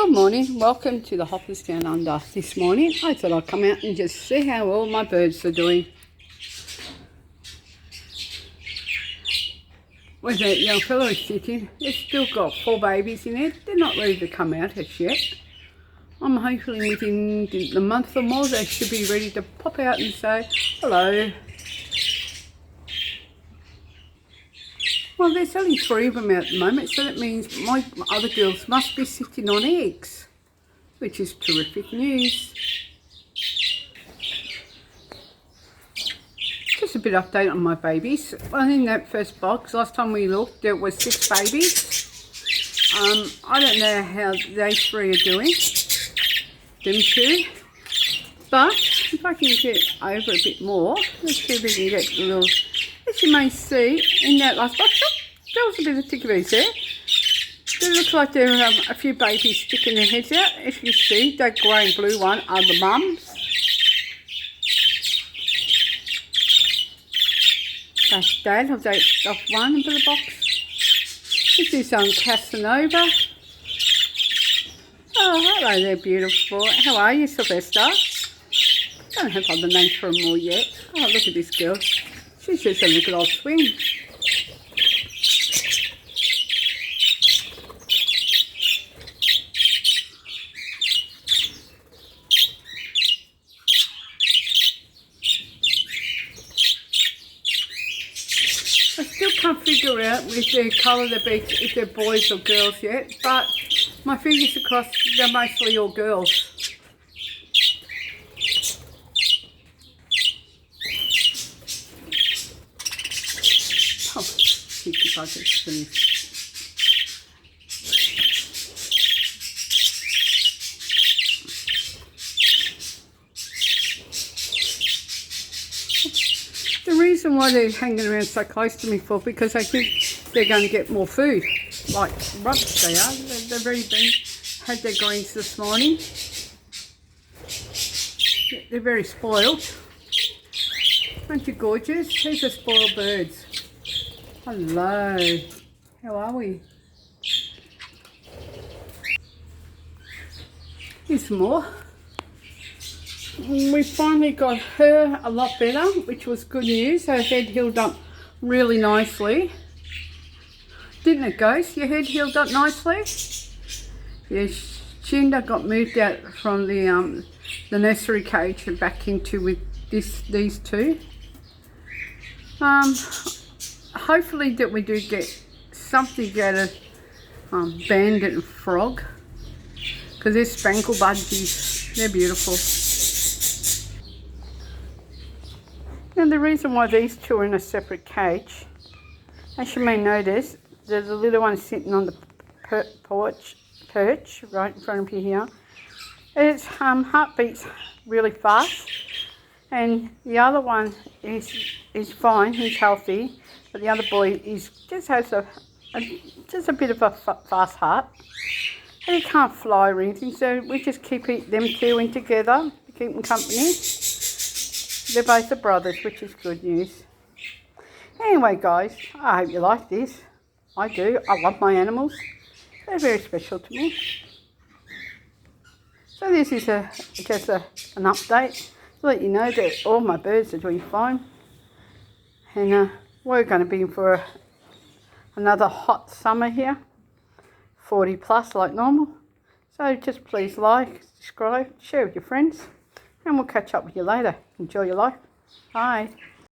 Good morning, welcome to the Hoppers Down Under. This morning I thought I'd come out and just see how all my birds are doing. Where that young fellow is sitting, it's still got 4 babies in it. They're not ready to come out as yet. I'm hoping within the month or more they should be ready to pop out and say hello. Well, there's only 3 of them out at the moment, so that means my other girls must be sitting on eggs, which is terrific news. Just a bit of update on my babies. Well, in that first box, last time we looked, there was 6 babies. I don't know how they 3 are doing, them 2, but if I can get over a bit more, let's see if we can get a little. As you may see in that last box, there was a bit of tickabees there. It looks like there are a few babies sticking their heads out. If you see, that grey and blue one are the mums. That's Dad. I've taken off one into the box. This is Casanova. Oh, hello there, beautiful. How are you, Sylvester? Don't have other names for them all yet. Oh, look at this girl. She's just a good old swing. I still can't figure out with the colour of the beaks if they're boys or girls yet, but my fingers are crossed they're mostly all girls. The reason why they're hanging around so close to me for, because I think they're going to get more food, like rubs they are. They've already had their greens this morning. They're very spoiled. Aren't you gorgeous? These are spoiled birds. Hello, how are we? Here's some more. We finally got her a lot better, which was good news. Her head healed up really nicely. Didn't it, Ghost? Your head healed up nicely? Yes, Shinda got moved out from the nursery cage and back into with these 2. Hopefully that we do get something out of Bandit and Frog, because they're spangle budgies. They're beautiful. Now the reason why these 2 are in a separate cage, as you may notice, there's a little one sitting on the perch right in front of you here. Its heart beats really fast, and the other one is fine, he's healthy, but the other boy just has a bit of a fast heart, and he can't fly or anything, so we just keep them 2 in together to keep them company. They're both the brothers, which is good news. Anyway, guys, I hope you like this. I do. I love my animals. They're very special to me. So this is just an update to let you know that all my birds are doing fine. And we're going to be in for another hot summer here. 40 plus like normal. So just please like, subscribe, share with your friends. And we'll catch up with you later. Enjoy your life. Bye.